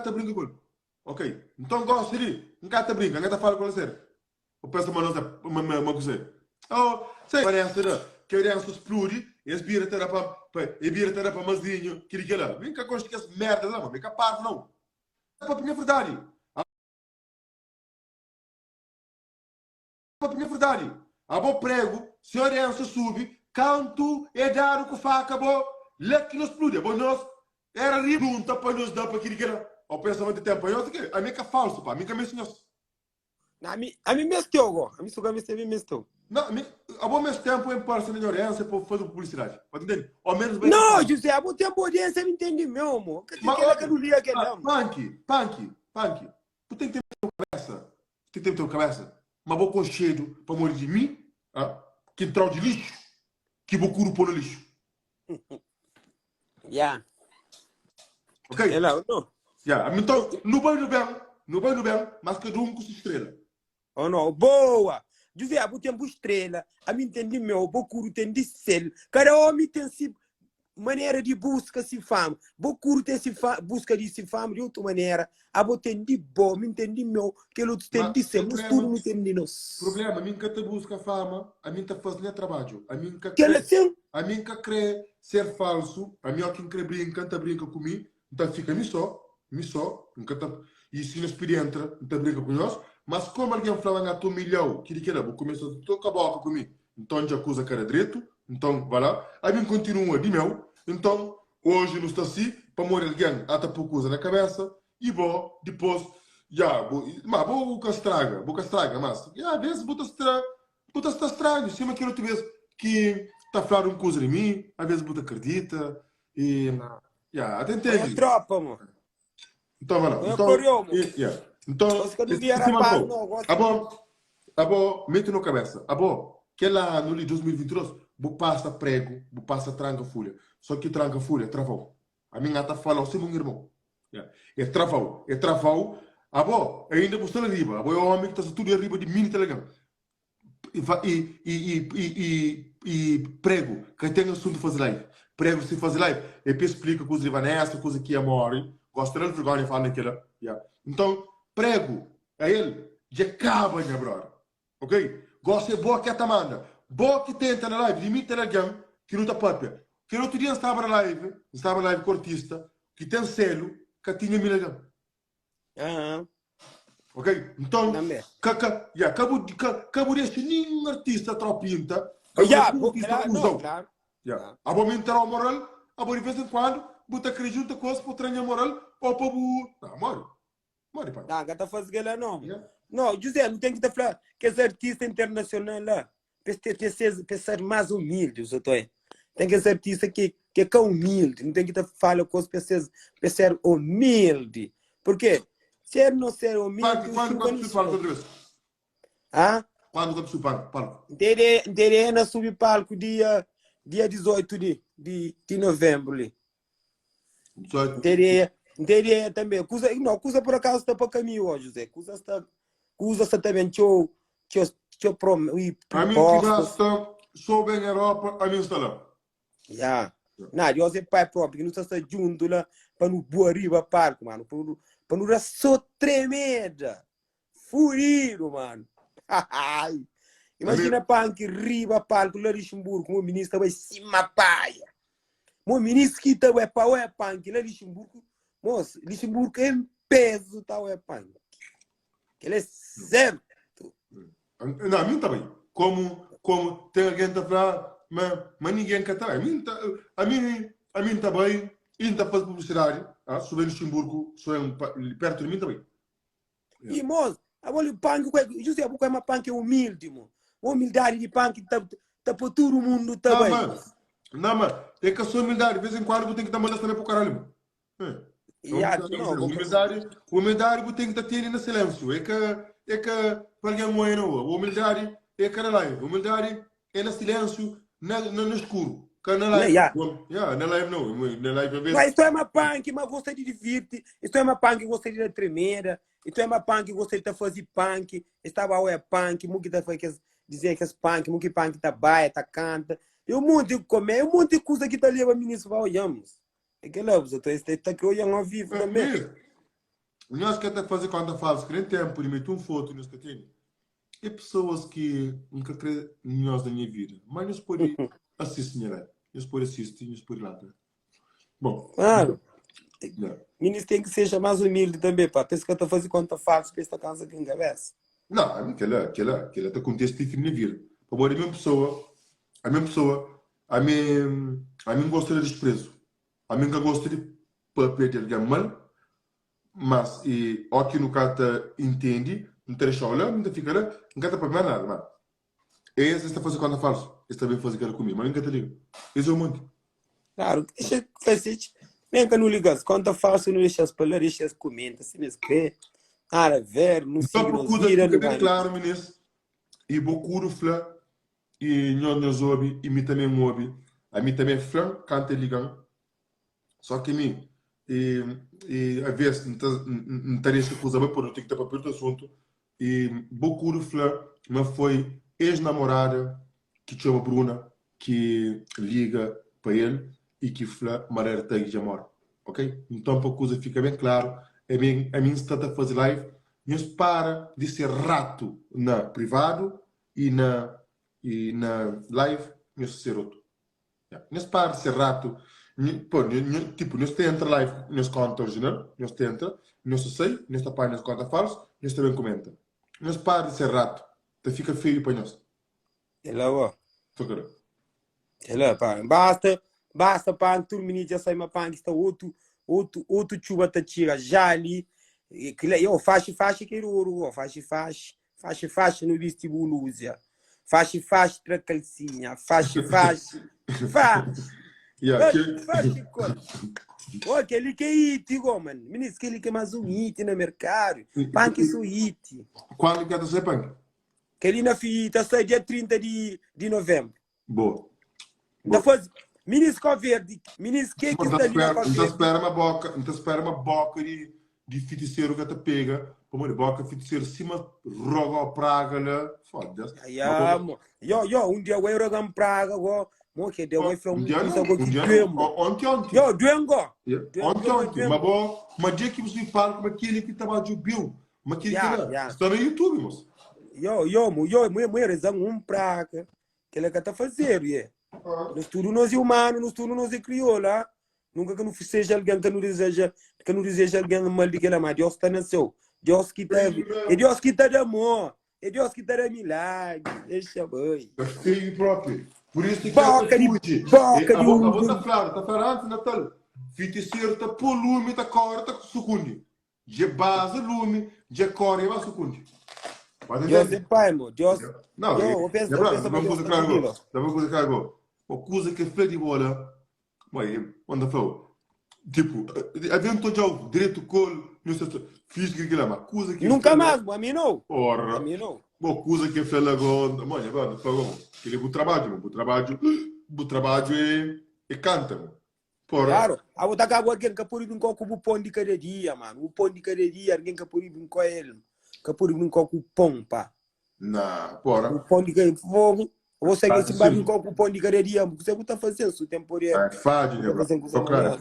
tá brincando com ele. Ok. Então gosta de, nunca tá brincando, nunca tá falando com ele sério. Eu penso, mano, uma coisa. Oh, sei, parece que eu ia explode, e as biras terá para mazinho, que lá. Vem cá, gosto que as merdas lá, mano, vem cá, parvo não. É para a minha verdade. A minha verdade. A bom prego, se a herança sube, canto é dar o que fa acabou, leque nos explode. Bom, nós era pergunta para nos dar para aquilo que era. O pensamento de tempo, eu sei que a minha que é falso, pá, a minha que é mesmo. A mim mesmo que eu gosto, a mim só que a mim mesmo. Não, ao mesmo tempo, em parte da herança para fazer publicidade. Pode entender? Ao menos bem. Não, José, a boa audiência me entende mesmo. Que não liga que não. Punk. Tu tem que ter na cabeça. Tu tem que ter na cabeça. Mas vou conchedo para morrer de mim, que entrar de lixo, que vou curo pôr no lixo. Yeah. Ok? É lá, não. Yeah. Então, não vai no bem, mas que um com estrela. Oh, não, boa. José, a tempo estrela, a mim entendi meu, bocuro tem de sel. Cada homem tem se maneira de busca se fama. Bocuro tem se busca de se fama de outra maneira. A tem de bom, me entendi meu, que outros tem de sel. Nós tudo não entendi nós. Problema, a mim que te busca fama, a mim te fazendo trabalho. A mim que crê ser falso, a mim que crê brinca comigo, então fica me só, nunca tá. E se nós entra, então brinca com nós. Mas como alguém fala na tua milhão, que vou começar a tocar a boca comigo, então já acusa cara direito, então vai lá, a mim continua de meu, então hoje não está assim, para morrer alguém, até por coisa na cabeça, e vou, depois, mas vou castraga, mas, às vezes, vou estranho, cima que outra vez que está a falar uma coisa de mim, às vezes, vou acredita, e, até entende. É tropa, mano. Então, vai lá, então, abo, mete na cabeça. Abo, que lá no 2022, vou passa prego, vou passa tranca folha. Só que tranca folha, travou. A minha tá falando, se meu irmão. É travou. Abo, ainda você lá riba. Abo é o homem que está tudo arriba de mim, tá legal. E prego, que tem assunto fazer live. Prego se fazer live. E depois explica coisa de Vanessa, coisa que é morre. Gosta de vergonha falar naquela. Então, prego, a ele, já acaba, minha brother. Ok? Gosta de boa que a manda. Boa que tenta na live, limita na gang, que não está própria. Que no outro dia estava na live com artista, que tem selo, que tinha milhão. Ok? Então, acabou de nenhum artista tropinta. Claro. A bom entrar ao moral, a bom de vez em quando, botar aquele junto coisa para treinar moral, ou para o. Não, mori, pai. Não, gata faz gala não. Não, José, não tem que te falar que é artista internacional lá. Para ser mais humilde, eu tô aí. Tem que ser artista que é humilde, não tem que te falar coisas para ser humilde. Por quê? Se ele não ser humilde, quando você fala outra vez? Quando você fala? Terei na subpalco dia 18 de novembro ali. 18. Teria também. Cusa por acaso está para caminho hoje, José. Cusa também teu prom. A mim que gasta, sou bem na Europa, a mim está lá. Não, eu sei pai próprio, que não está junto lá para no boa riba parque, mano. Para não só tremenda. Furido, mano. Imagina punk riba palco lá de Luxemburgo, o ministro vai cima paia. O ministro que está para o punk lá de Luxemburgo, moço, Luxemburgo é peso tá o punk. Ele é certo. Não, a mim também. Como tem alguém que falar, mas ninguém quer estar. A mim também, ainda faz publicidade, sobre Luxemburgo, perto de mim também. E moço, agora o punk, José, porque é uma punk humilde, moço. A humildade de punk está para todo mundo também. Não, mas é que a sua humildade, de vez em quando, tem que estar mandando também para o caralho. Humildade você tem que ter no silêncio. É que alguém morre não. Humildade é cara lá. Humildade é no silêncio, no escuro. Na live. Na live não. Na live mas isso é uma punk, mas você de divirte. Isso é uma punk que você de tremer. Isso é uma punk que você de fazer punk. Estava é punk, muito que foi dizer que é punk, muito punk tá baia, tá canta. E um monte de comer, um monte de coisa que tá ali para ministro vai olhamos. É que lá, você está criando ao vivo também. Nós que até fazer conta falsa, que nem tempo, e meter foto nos que tem. É pessoas que nunca creem em nós da minha vida. Mas nós podemos assistir, né? Nós podemos assistir, nós podemos lá. Bom, Claro. yeah. Ministro tem que ser mais humilde também, pá. Pensa que eu estou fazendo conta falsa para esta casa aqui em cabeça. Não, aquela tá acontece na minha vida. Por a mesma pessoa, a mim gosta de desprezo. A mim gosta de papel de alguém mal, mas e aqui no cara entende, não te deixa olhar, não te fica lá, não quer para nada, mano. Esse está fazendo conta falso, esse também faz aquilo comigo, mas nunca te liga. Esse é o mundo. Claro, deixa que fazer. Nem que não ligas, conta falsa, não deixas para lá, deixas comenta, se não escreve. Cara, ver, não Então, siga, por não coisa vira, que não bem vai. claro, ministro, e bocuro fla, e nhonho zobi, e mi também mobi, a mim também flan, cante ligam, só que mim, e a vez, não teria essa coisa bem, porque eu tenho que estar para perto do assunto, e bocuro fla, mas foi ex-namorada, que chama Bruna, que liga para ele, e que fla, maneira de amor, ok? Então, para a coisa fica bem claro, a mim está a fazer live, mas para de ser rato na privado e na live, mas ser outro. Nós para de ser rato, pô, tipo, nós tenta live, nós conta original, nós tenta, nós sei, nós página nós conta falso, nós também comenta. Nós para de ser rato, te fica feio para nós. É lá, ó. Fica. É lá, pá. Basta, pá, turma, já sai uma pá, que está outro chuva tá tira, já ali. Eu faço, que ouro, faço, no vestíbulo, usa. Faço, tra calcinha, faço, faz. Yeah, Faz, coisa. Oh, aquele que é it, mano. Ministro, aquele que é mais um it no mercado. Punk isso it. quando que você punk? Aquele na fita sai dia 30 de novembro. Boa. Depois, ministro verde, ministro que está ali na Então espera uma boca de feiticeiro que te pega, como de boca feiticeiro cima roga a praga lá, foda-se. Um dia eu rogam praga, mo que deu foi Um dia coisa não, que um dia duembo. não, ontem. Yo, duengo. Ontem, mas dia que você fala como aquele que estava de Bill, mas aquele que lá, está no YouTube, moço. Mo rezão praga, que ele que tá fazendo, no estudo nós é humano, no estudo nós é crioula. Nunca que não seja alguém que não deseja alguém mal de que ela, mas Deus está no céu. Deus que está, é Deus que está de amor, é Deus que está de milagre. Deixa bem. É feio próprio. Por isso que Boca de a boca tá falando, Natal. Feiticeiro tá por lume, tá corta com sucundi. De base lume, de corre vai sucundi. Deus é pai, mo. Deus. Não, eu penso vamos coisa claro. Vamos coisa claro. Uma coisa que foi de bola. Mas quando falou, tipo, evento já direito col, não sei se fiz que lá, mas coisa que nunca mais, a mim não. Ora. A mim não. Uma coisa que foi agora, mano, agora falou, que ele o trabalho é canta, porra. Claro, a outra acabou alguém que por ir com o pão de cada dia, mano. O pão de cada dia, alguém que por ir com ele, que por ir com o pão, pá. Não, porra. O pão de cada dia, você que se bate com o pão de cada dia, você está fazendo isso temporário. É fácil, né, bro? Tô claro, é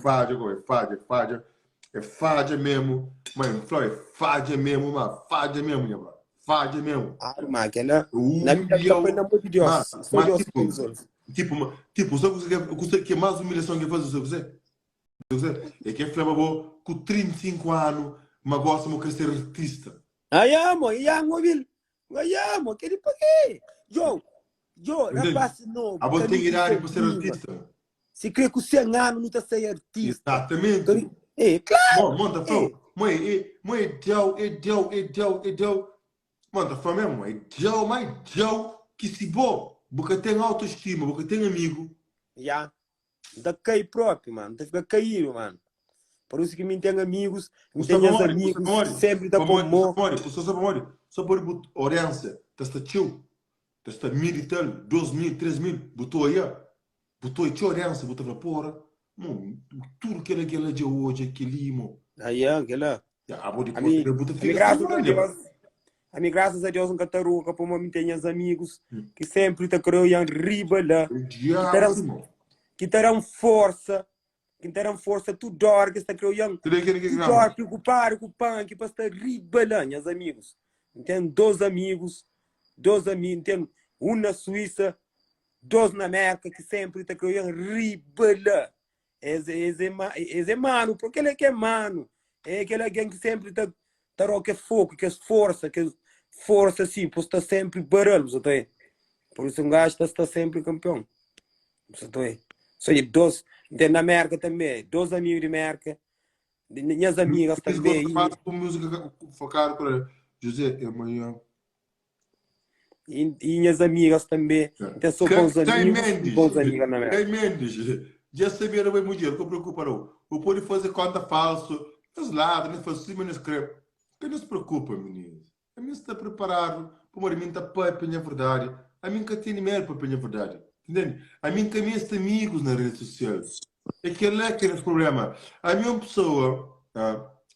fácil mesmo. Mano, é fácil mesmo, mano. Fácil mesmo, né, bro? Fácil mesmo. Ah, mas aquela, na vida que foi na mão de Deus. Só Deus que resolve. Tipo, só que mais humilhação que faz você? É que é flama com 35 anos, mas gosta de ser artista. Aí amo, aquele paguei. Rapaz, não. A você tem idade para ser artista. Se crê que o 100 anos não está sendo artista. Exatamente. É, claro. Manda, mãe, manda, foi mesmo, é Deus que se bom, porque tem autoestima, porque tem amigo. Já. Da cair próprio, mano. Tá ficar caído, mano. Por isso que me tem amigos, me tem amigos, sempre tá com amor. Só por orência, testa tio, testa 1.000 e tal, 2.000, 3.000, botou aí, tio orência, botou pra porra. Tudo que ele de hoje, aquele imo. Aí, aquela. A mim, graças a Deus, nunca tá rouca, por mim tem os amigos que sempre tá criando riba lá, que terão força, que terão força, tu dor, que está criando, tu dor, preocupado com o pão, que para estar ribalando, amigos. Tem dois amigos, tem um na Suíça, dois na América, que sempre está criando ribalando. Esse é mano, porque ele é que é mano. É aquele alguém que sempre está que é fogo, que é força assim, por estar sempre barulho, você tá. Por isso um gajo está sempre campeão. Você tá. Só aí, tem na América também, dois amigos de América, minhas amigas também. Gosto de música focar para José amanhã. E minhas amigas também. Tem só bons amigos, bons amigas na América. Tem Mendes. Já sabia não é mulher, que preocupa não. O pode fazer conta falso, os lados, não faz assim, mas não escreve. Que não se preocupa, meninos. A mim está preparado para uma mim está para a verdade. A mim que tem medo para a verdade. Entende? A mim que tem amigos nas redes sociais. É que é que é o problema. A minha uma pessoa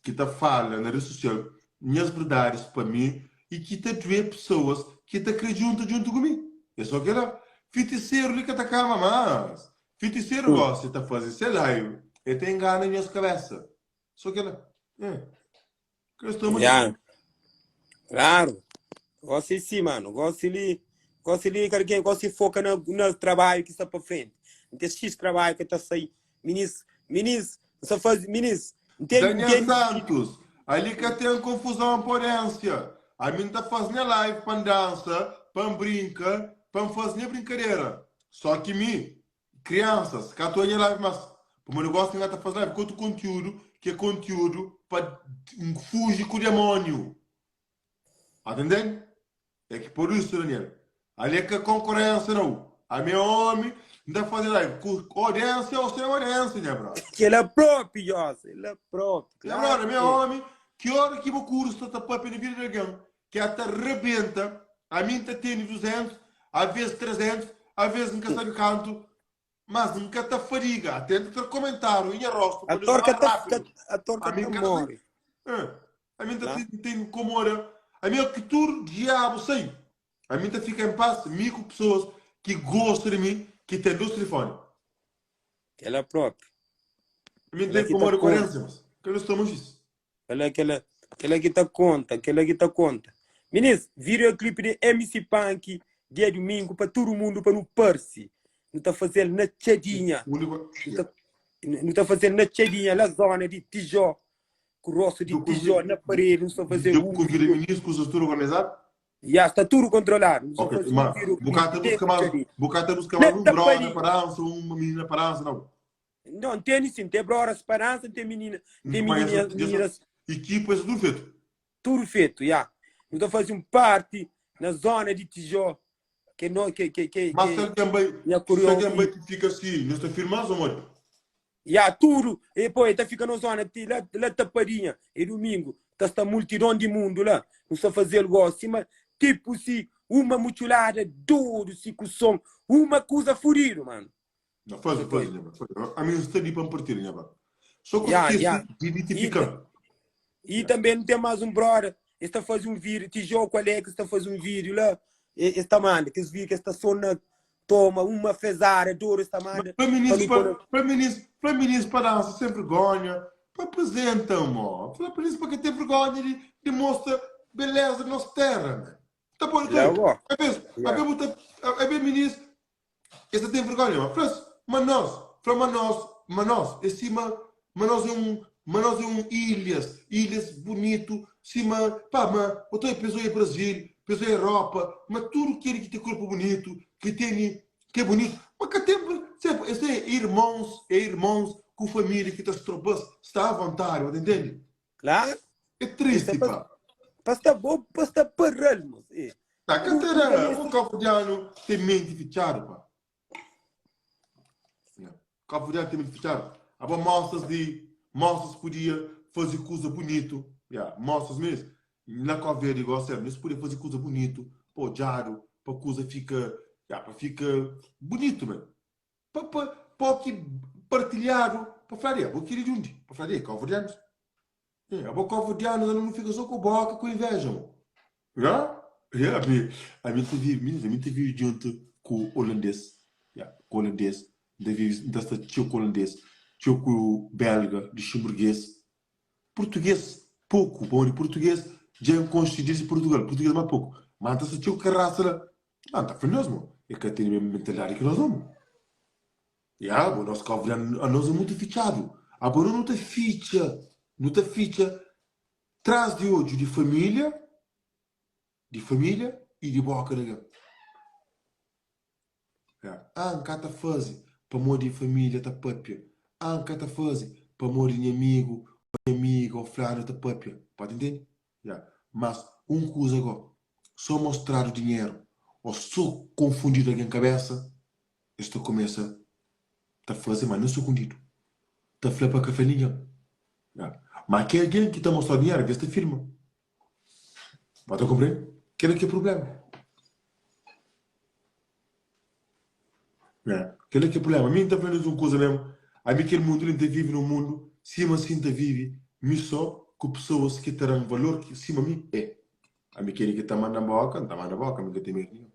que está falando na rede social minhas verdades para mim e que está ver pessoas que está acreditam junto comigo. É só que ela feiticeiro ali que está calma, mas feiticeiro gosta de fazer sei live e tem engano em minhas cabeças. Só que ela que eu estou muito claro. Gosto sim, mano. Gosto de quem gosta de focar no trabalho que está para frente. Não tem X trabalho que está saindo. Ministro, só faz ministro. Daniel Santos, ali que tem confusão por ânsia. A mim está fazendo live para dança, para brincar, para fazer brincadeira. Só que crianças, que estou em live, mas o meu negócio não está fazendo live com outro conteúdo, que é conteúdo para fugir com o demônio. Entendendo? É que por isso, Daniel, ali é que a concorrência não. A minha homem não está fazendo live com audiência ou sem audiência, né, bro? Que ele é próprio, José. Ele é próprio. Claro, meu homem, que hora que o curso está para a vida de alguém, que até rebenta, a mim está tendo 200, às vezes 300, às vezes nunca sabe canto, mas nunca está fadiga. Atenta ter comentário em rosto. A torca está morre. A mim está tendo como hora. A mim é que tu, diabo, sei. A mim está fica em paz, comigo, pessoas que gostam de mim, que têm dois telefones. Ele é próprio. A mim tem como hora coerência, mas que nós estamos isso. Aquela que tá conta. Meninas, viram o clipe de MC Punk dia domingo para todo mundo para no Percy. Não está fazendo na tchadinha. Não está fazendo na tchadinha, na zona de Tijó. Com o rosto de Tijó na parede. Não está fazendo com o ministro, com o setor organizado? Já está tudo controlado. Bocata busca mais um brother na parança, uma menina na parança, não? Não, tem sim, tem brother esperança, tem meninas. Equipa, isso tudo feito? Tudo feito, já. Não está fazendo parte na zona de Tijó. Mas se alguém que fica assim, não está firmado, amor? Já, tudo. E depois está ficando na zona, lá tapadinha. E domingo, está multidão de mundo lá. Não está fazendo igual assim, mas tipo assim, uma mutilada, duro, assim, com som, uma coisa furida, mano. Não, faz. A mim está de para partir, né, mano? Só que de identificar. E também não tem mais um brother. Está fazendo um vídeo, Tijó, qual é que está fazendo um vídeo lá? Esta manda, que vídeo que está sona toma uma fezara, duro esta manda. Para ministro para dança sem vergonha, para apresenta, amor. Para ministro para que tem vergonha de mostra beleza da nossa terra, né? Tá bom, então. É bem ministro. Esta tem vergonha, mas nós, em cima, mas é um ilhas bonito, cima, pá, mas eu estou pessoa em Brasil, pessoa em Europa, mas tudo que tem corpo bonito, que é bonito, mas que tem, sempre, este é irmãos com família que está à vontade, entende? Claro. É triste, pá. Basta bom, basta parralmos. Tá, catera, o cabo-diano tem mente fechada, pá. Cabo-diano tem mente fechada. Agora mostras podia fazer coisa bonito, mostras mesmo. Na cover igual sempre, eles podiam fazer coisa bonito, pô, jaro, para coisa fica bonito, mesmo. Para que partilhado, para falar, vou querer junto, para falar, cabo-dianos. A cabo-dianos não fica só com boca, com inveja, mano. A mim teve junto com o holandês, com o holandês, desta tio holandês. choco belga, de chimburguês. Português, pouco. Bom, de português, já é constituído de Portugal. Português mais pouco. Mas se choco que raça lá. Não, tá mesmo. É que tem a mesma mentalidade que nós vamos. E bom, nós cobramos, a nós é muito fichado. Agora não tem ficha. Não tem ficha. Traz de ódio de família e de boca, né? Cata fase para morrer de família tá papia. Cata fase para morrer de amigo, ou flano tá papia. Pode entender? Mas coisa agora, só mostrar o dinheiro ou só confundir alguém a cabeça, isto começa a fazer, mas não sou confundido. Tá flapa para café ninguém. Mas que alguém que está mostrando dinheiro, que esta firma. Pode compreender? Que é o problema. Aquele que é o problema. A mim está vendo uma coisa mesmo. A mim aquele mundo, ele vive num mundo, cima assim está vive, me só com pessoas que terão valor que cima de mim é. A mim aquele que está mandando boca, não está mandando boca, a mim que tem medo nenhum.